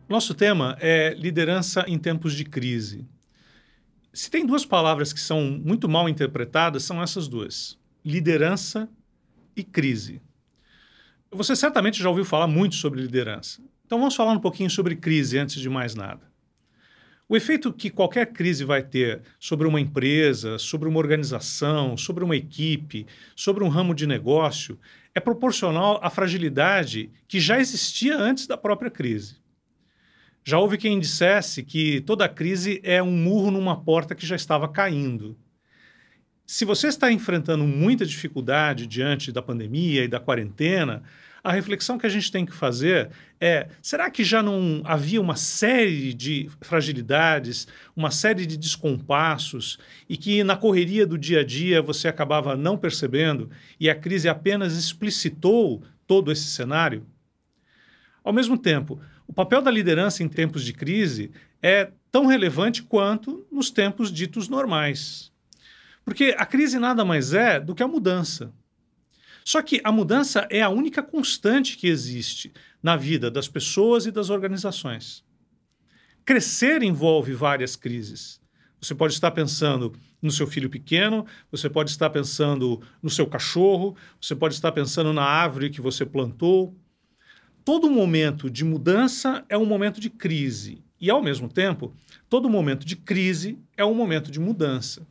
Nosso tema é liderança em tempos de crise. Se tem duas palavras que são muito mal interpretadas, são essas duas: liderança e crise. Você certamente já ouviu falar muito sobre liderança. Então vamos falar um pouquinho sobre crise antes de mais nada. O efeito que qualquer crise vai ter sobre uma empresa, sobre uma organização, sobre uma equipe, sobre um ramo de negócio, é proporcional à fragilidade que já existia antes da própria crise. Já houve quem dissesse que toda crise é um murro numa porta que já estava caindo. Se você está enfrentando muita dificuldade diante da pandemia e da quarentena, a reflexão que a gente tem que fazer é: será que já não havia uma série de fragilidades, uma série de descompassos e que na correria do dia a dia você acabava não percebendo e a crise apenas explicitou todo esse cenário? Ao mesmo tempo, o papel da liderança em tempos de crise é tão relevante quanto nos tempos ditos normais. Porque a crise nada mais é do que a mudança. Só que a mudança é a única constante que existe na vida das pessoas e das organizações. Crescer envolve várias crises. Você pode estar pensando no seu filho pequeno, você pode estar pensando no seu cachorro, você pode estar pensando na árvore que você plantou. Todo momento de mudança é um momento de crise. E, ao mesmo tempo, todo momento de crise é um momento de mudança.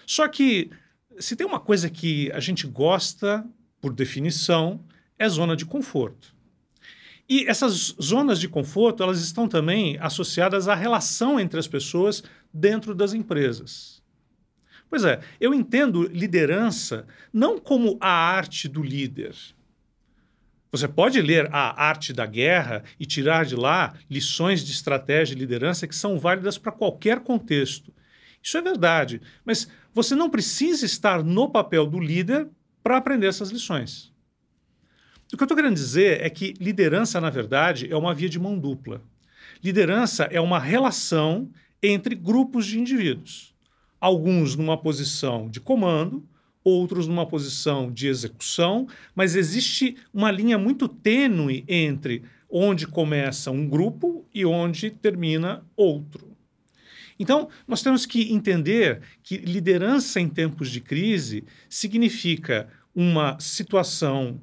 Só que, se tem uma coisa que a gente gosta, por definição, é zona de conforto. E essas zonas de conforto, elas estão também associadas à relação entre as pessoas dentro das empresas. Pois é, eu entendo liderança não como a arte do líder. Você pode ler A Arte da Guerra e tirar de lá lições de estratégia e liderança que são válidas para qualquer contexto. Isso é verdade, mas você não precisa estar no papel do líder para aprender essas lições. O que eu estou querendo dizer é que liderança, na verdade, é uma via de mão dupla. Liderança é uma relação entre grupos de indivíduos. Alguns numa posição de comando, outros numa posição de execução, mas existe uma linha muito tênue entre onde começa um grupo e onde termina outro. Então, nós temos que entender que liderança em tempos de crise significa uma situação,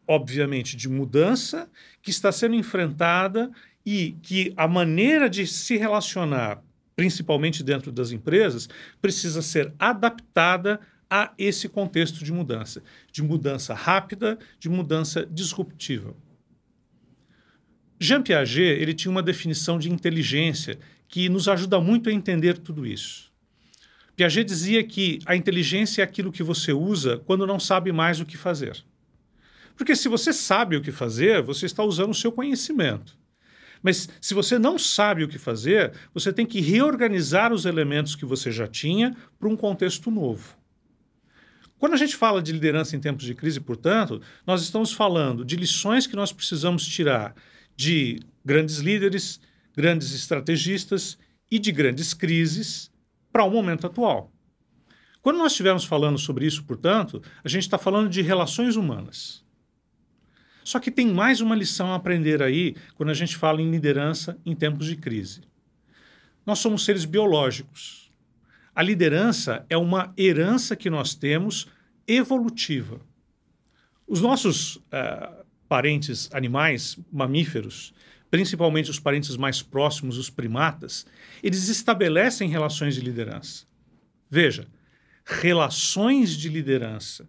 obviamente, de mudança que está sendo enfrentada e que a maneira de se relacionar, principalmente dentro das empresas, precisa ser adaptada a esse contexto de mudança rápida, de mudança disruptiva. Jean Piaget, ele tinha uma definição de inteligência que nos ajuda muito a entender tudo isso. Piaget dizia que a inteligência é aquilo que você usa quando não sabe mais o que fazer. Porque se você sabe o que fazer, você está usando o seu conhecimento. Mas se você não sabe o que fazer, você tem que reorganizar os elementos que você já tinha para um contexto novo. Quando a gente fala de liderança em tempos de crise, portanto, nós estamos falando de lições que nós precisamos tirar de grandes líderes, grandes estrategistas e de grandes crises para o momento atual. Quando nós estivermos falando sobre isso, portanto, a gente está falando de relações humanas. Só que tem mais uma lição a aprender aí quando a gente fala em liderança em tempos de crise. Nós somos seres biológicos. A liderança é uma herança que nós temos evolutiva. Os nossos parentes animais, mamíferos, principalmente os parentes mais próximos, os primatas, eles estabelecem relações de liderança. Veja, relações de liderança.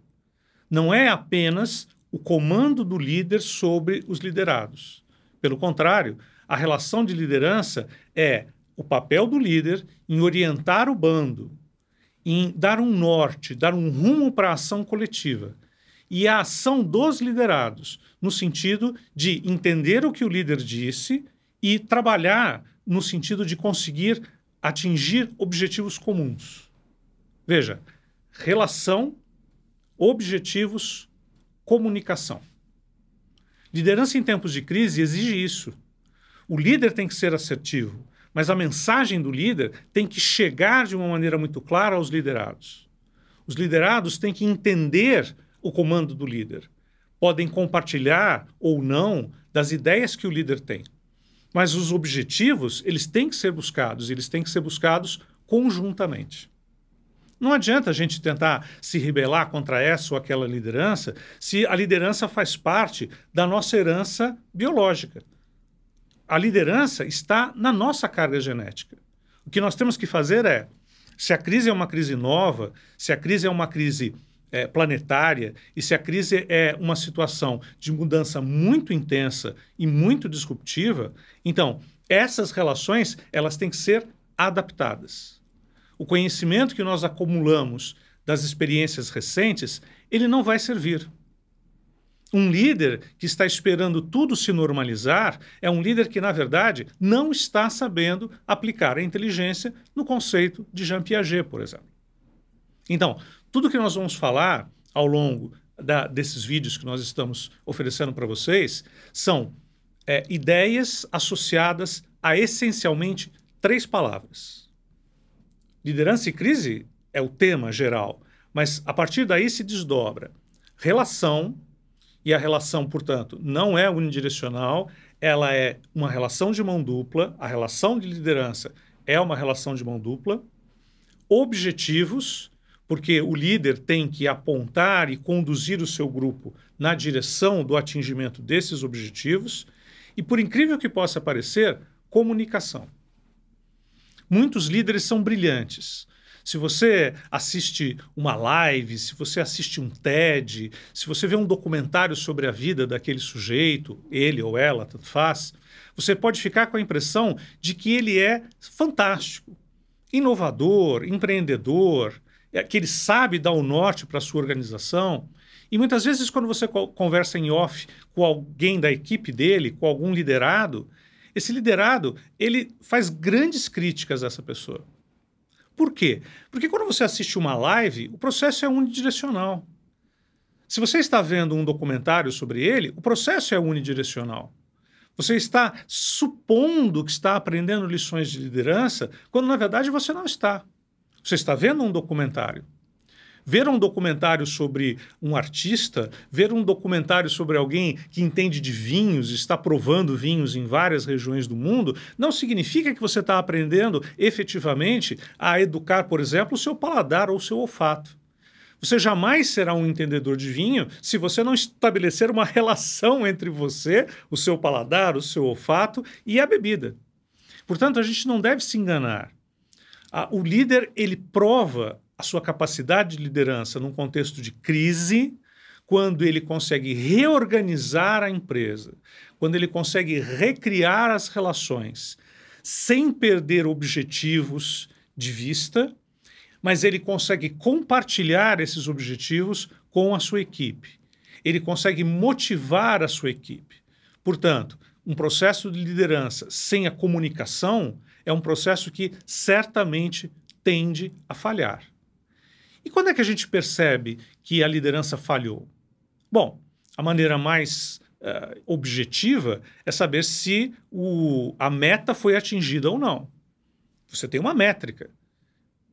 Não é apenas o comando do líder sobre os liderados. Pelo contrário, a relação de liderança é o papel do líder em orientar o bando, em dar um norte, dar um rumo para a ação coletiva. E a ação dos liderados, no sentido de entender o que o líder disse e trabalhar no sentido de conseguir atingir objetivos comuns. Veja, relação, objetivos, comunicação. Liderança em tempos de crise exige isso. O líder tem que ser assertivo, mas a mensagem do líder tem que chegar de uma maneira muito clara aos liderados. Os liderados têm que entender o comando do líder. Podem compartilhar ou não das ideias que o líder tem. Mas os objetivos, eles têm que ser buscados, eles têm que ser buscados conjuntamente. Não adianta a gente tentar se rebelar contra essa ou aquela liderança se a liderança faz parte da nossa herança biológica. A liderança está na nossa carga genética. O que nós temos que fazer é, se a crise é uma crise nova, se a crise é uma crise planetária e se a crise é uma situação de mudança muito intensa e muito disruptiva, então essas relações elas têm que ser adaptadas. O conhecimento que nós acumulamos das experiências recentes, ele não vai servir. Um líder que está esperando tudo se normalizar é um líder que, na verdade, não está sabendo aplicar a inteligência no conceito de Jean Piaget, por exemplo. Então, tudo que nós vamos falar ao longo desses vídeos que nós estamos oferecendo para vocês são ideias associadas a, essencialmente, 3 palavras. Liderança e crise é o tema geral, mas a partir daí se desdobra relação, e a relação, portanto, não é unidirecional, ela é uma relação de mão dupla, a relação de liderança é uma relação de mão dupla, objetivos, porque o líder tem que apontar e conduzir o seu grupo na direção do atingimento desses objetivos, e, por incrível que possa parecer, comunicação. Muitos líderes são brilhantes. Se você assiste uma live, se você assiste um TED, se você vê um documentário sobre a vida daquele sujeito, ele ou ela, tanto faz, você pode ficar com a impressão de que ele é fantástico, inovador, empreendedor, que ele sabe dar o norte para a sua organização. E muitas vezes, quando você conversa em off com alguém da equipe dele, com algum liderado, esse liderado ele faz grandes críticas a essa pessoa. Por quê? Porque quando você assiste uma live, o processo é unidirecional. Se você está vendo um documentário sobre ele, o processo é unidirecional. Você está supondo que está aprendendo lições de liderança, quando na verdade você não está. Você está vendo um documentário. Ver um documentário sobre um artista, ver um documentário sobre alguém que entende de vinhos, está provando vinhos em várias regiões do mundo, não significa que você está aprendendo efetivamente a educar, por exemplo, o seu paladar ou o seu olfato. Você jamais será um entendedor de vinho se você não estabelecer uma relação entre você, o seu paladar, o seu olfato e a bebida. Portanto, a gente não deve se enganar. O líder, ele prova a sua capacidade de liderança num contexto de crise, quando ele consegue reorganizar a empresa, quando ele consegue recriar as relações, sem perder objetivos de vista, mas ele consegue compartilhar esses objetivos com a sua equipe. Ele consegue motivar a sua equipe. Portanto, um processo de liderança sem a comunicação é um processo que certamente tende a falhar. E quando é que a gente percebe que a liderança falhou? Bom, a maneira mais objetiva é saber se a meta foi atingida ou não. Você tem uma métrica.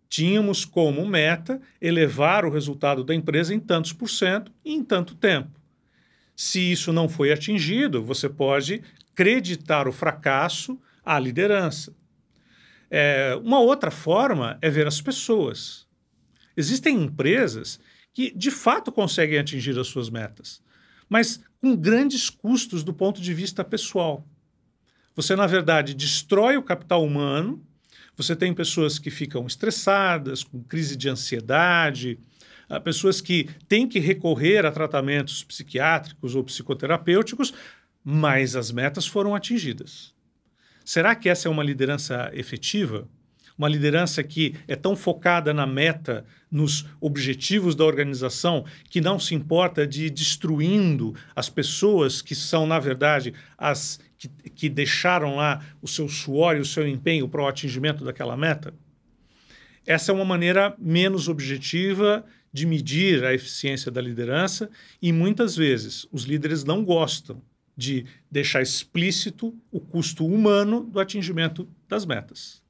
Tínhamos como meta elevar o resultado da empresa em tantos por cento e em tanto tempo. Se isso não foi atingido, você pode creditar o fracasso à liderança. Uma outra forma é ver as pessoas. Existem empresas que, de fato, conseguem atingir as suas metas, mas com grandes custos do ponto de vista pessoal. Você, na verdade, destrói o capital humano, você tem pessoas que ficam estressadas, com crise de ansiedade, pessoas que têm que recorrer a tratamentos psiquiátricos ou psicoterapêuticos, mas as metas foram atingidas. Será que essa é uma liderança efetiva? Uma liderança que é tão focada na meta, nos objetivos da organização, que não se importa de ir destruindo as pessoas que são, na verdade, as que deixaram lá o seu suor e o seu empenho para o atingimento daquela meta? Essa é uma maneira menos objetiva de medir a eficiência da liderança e, muitas vezes, os líderes não gostam de deixar explícito o custo humano do atingimento das metas.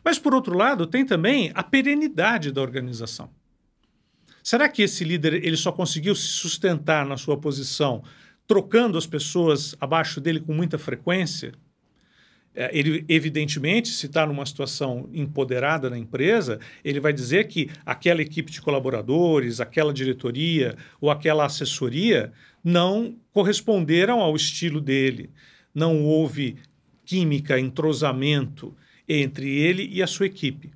Mas, por outro lado, tem também a perenidade da organização. Será que esse líder ele só conseguiu se sustentar na sua posição trocando as pessoas abaixo dele com muita frequência? Ele, evidentemente, se está numa situação empoderada na empresa, ele vai dizer que aquela equipe de colaboradores, aquela diretoria ou aquela assessoria não corresponderam ao estilo dele. Não houve química, entrosamento entre ele e a sua equipe.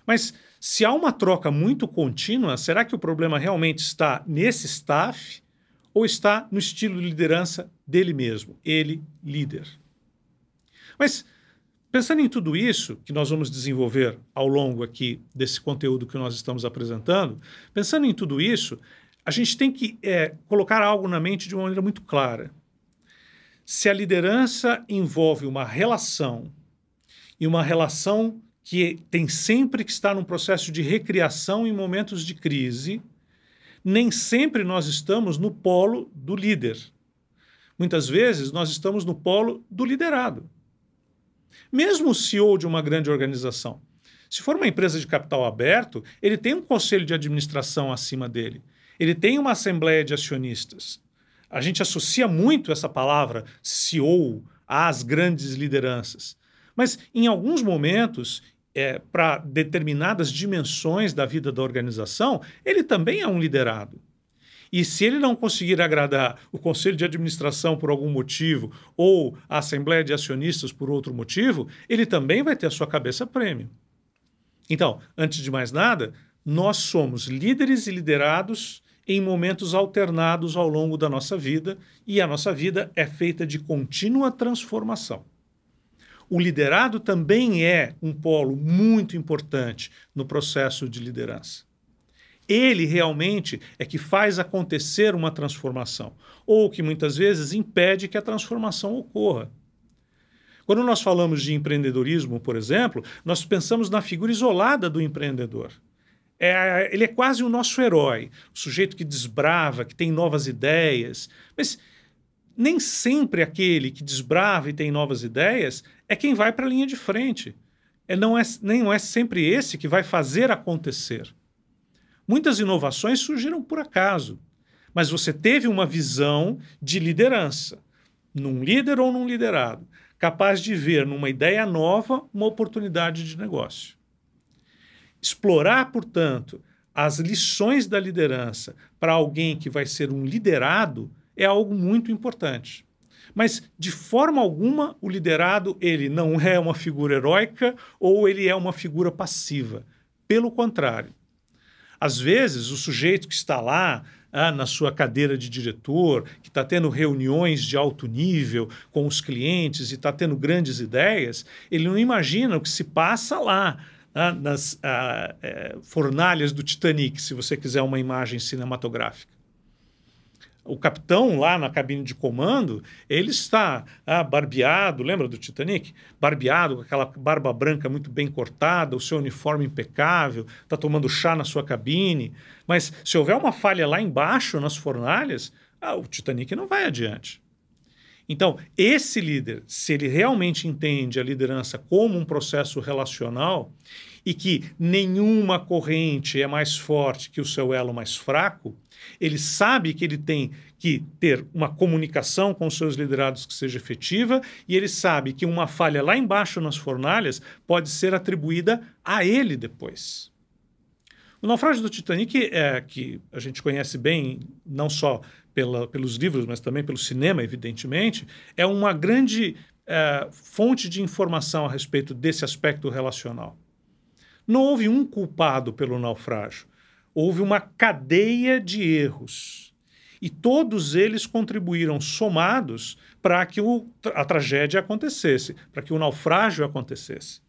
Mas se há uma troca muito contínua, será que o problema realmente está nesse staff ou está no estilo de liderança dele mesmo, ele, líder? Mas, pensando em tudo isso que nós vamos desenvolver ao longo aqui desse conteúdo que nós estamos apresentando, pensando em tudo isso, a gente tem que colocar algo na mente de uma maneira muito clara. Se a liderança envolve uma relação, e uma relação que tem sempre que estar num processo de recriação em momentos de crise, nem sempre nós estamos no polo do líder. Muitas vezes nós estamos no polo do liderado. Mesmo o CEO de uma grande organização, se for uma empresa de capital aberto, ele tem um conselho de administração acima dele. Ele tem uma assembleia de acionistas. A gente associa muito essa palavra CEO às grandes lideranças. Mas, em alguns momentos, para determinadas dimensões da vida da organização, ele também é um liderado. E se ele não conseguir agradar o conselho de administração por algum motivo ou a assembleia de acionistas por outro motivo, ele também vai ter a sua cabeça prêmio. Então, antes de mais nada, nós somos líderes e liderados em momentos alternados ao longo da nossa vida, e a nossa vida é feita de contínua transformação. O liderado também é um polo muito importante no processo de liderança. Ele realmente é que faz acontecer uma transformação, ou que muitas vezes impede que a transformação ocorra. Quando nós falamos de empreendedorismo, por exemplo, nós pensamos na figura isolada do empreendedor. Ele é quase o nosso herói, o sujeito que desbrava, que tem novas ideias. Mas nem sempre aquele que desbrava e tem novas ideias é quem vai para a linha de frente. Não é sempre esse que vai fazer acontecer. Muitas inovações surgiram por acaso, mas você teve uma visão de liderança, num líder ou num liderado, capaz de ver numa ideia nova uma oportunidade de negócio. Explorar, portanto, as lições da liderança para alguém que vai ser um liderado é algo muito importante. Mas, de forma alguma, o liderado ele não é uma figura heróica ou ele é uma figura passiva. Pelo contrário. Às vezes, o sujeito que está lá na sua cadeira de diretor, que está tendo reuniões de alto nível com os clientes e está tendo grandes ideias, ele não imagina o que se passa lá nas fornalhas do Titanic, se você quiser uma imagem cinematográfica. O capitão lá na cabine de comando, ele está barbeado, lembra do Titanic? Barbeado, com aquela barba branca muito bem cortada, o seu uniforme impecável, está tomando chá na sua cabine. Mas se houver uma falha lá embaixo, nas fornalhas, o Titanic não vai adiante. Então, esse líder, se ele realmente entende a liderança como um processo relacional e que nenhuma corrente é mais forte que o seu elo mais fraco, ele sabe que ele tem que ter uma comunicação com os seus liderados que seja efetiva e ele sabe que uma falha lá embaixo nas fornalhas pode ser atribuída a ele depois. O naufrágio do Titanic, que a gente conhece bem, não só pelos livros, mas também pelo cinema, evidentemente, é uma grande fonte de informação a respeito desse aspecto relacional. Não houve um culpado pelo naufrágio. Houve uma cadeia de erros. E todos eles contribuíram somados para que a tragédia acontecesse, para que o naufrágio acontecesse.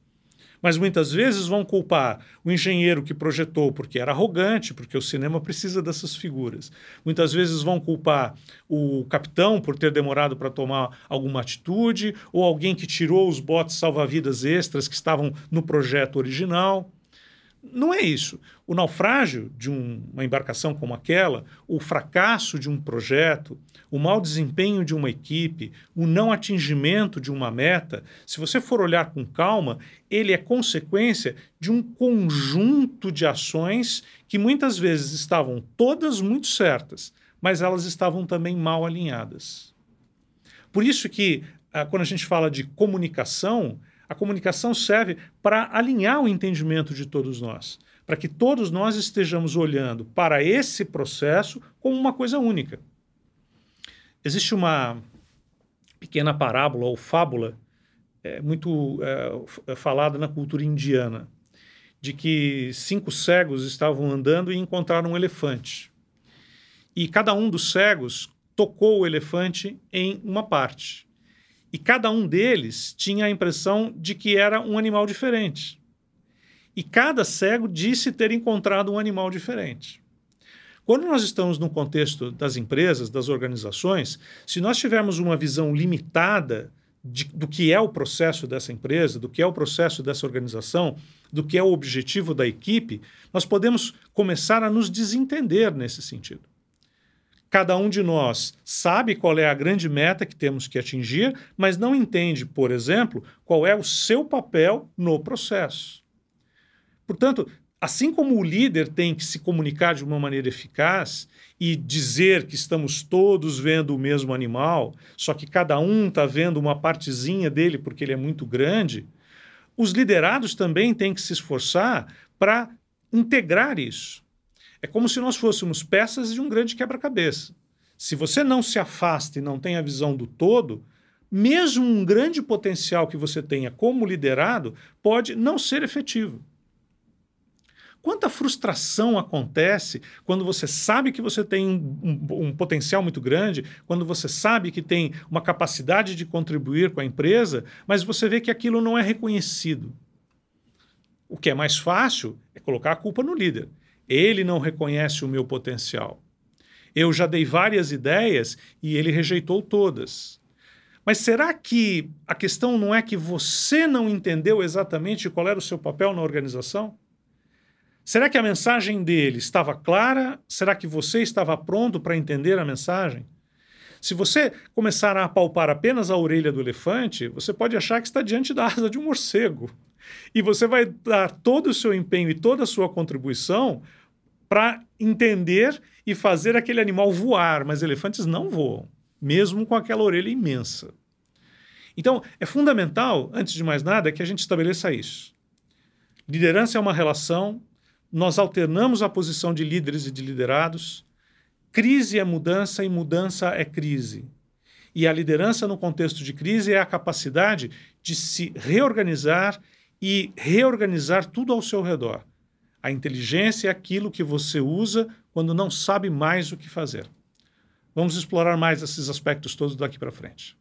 Mas muitas vezes vão culpar o engenheiro que projetou porque era arrogante, porque o cinema precisa dessas figuras. Muitas vezes vão culpar o capitão por ter demorado para tomar alguma atitude, ou alguém que tirou os botes salva-vidas extras que estavam no projeto original. Não é isso. O naufrágio de uma embarcação como aquela, o fracasso de um projeto, o mau desempenho de uma equipe, o não atingimento de uma meta, se você for olhar com calma, ele é consequência de um conjunto de ações que muitas vezes estavam todas muito certas, mas elas estavam também mal alinhadas. Por isso que quando a gente fala de comunicação, a comunicação serve para alinhar o entendimento de todos nós, para que todos nós estejamos olhando para esse processo como uma coisa única. Existe uma pequena parábola ou fábula muito falada na cultura indiana, de que 5 cegos estavam andando e encontraram um elefante. E cada um dos cegos tocou o elefante em uma parte. E cada um deles tinha a impressão de que era um animal diferente. E cada cego disse ter encontrado um animal diferente. Quando nós estamos no contexto das empresas, das organizações, se nós tivermos uma visão limitada do que é o processo dessa empresa, do que é o processo dessa organização, do que é o objetivo da equipe, nós podemos começar a nos desentender nesse sentido. Cada um de nós sabe qual é a grande meta que temos que atingir, mas não entende, por exemplo, qual é o seu papel no processo. Portanto, assim como o líder tem que se comunicar de uma maneira eficaz e dizer que estamos todos vendo o mesmo animal, só que cada um está vendo uma partezinha dele porque ele é muito grande, os liderados também têm que se esforçar para integrar isso. É como se nós fôssemos peças de um grande quebra-cabeça. Se você não se afasta e não tem a visão do todo, mesmo um grande potencial que você tenha como liderado pode não ser efetivo. Quanta frustração acontece quando você sabe que você tem um potencial muito grande, quando você sabe que tem uma capacidade de contribuir com a empresa, mas você vê que aquilo não é reconhecido. O que é mais fácil é colocar a culpa no líder. Ele não reconhece o meu potencial. Eu já dei várias ideias e ele rejeitou todas. Mas será que a questão não é que você não entendeu exatamente qual era o seu papel na organização? Será que a mensagem dele estava clara? Será que você estava pronto para entender a mensagem? Se você começar a apalpar apenas a orelha do elefante, você pode achar que está diante da asa de um morcego. E você vai dar todo o seu empenho e toda a sua contribuição para entender e fazer aquele animal voar, mas elefantes não voam, mesmo com aquela orelha imensa. Então, é fundamental, antes de mais nada, que a gente estabeleça isso. Liderança é uma relação, nós alternamos a posição de líderes e de liderados, crise é mudança e mudança é crise. E a liderança no contexto de crise é a capacidade de se reorganizar e reorganizar tudo ao seu redor. A inteligência é aquilo que você usa quando não sabe mais o que fazer. Vamos explorar mais esses aspectos todos daqui para frente.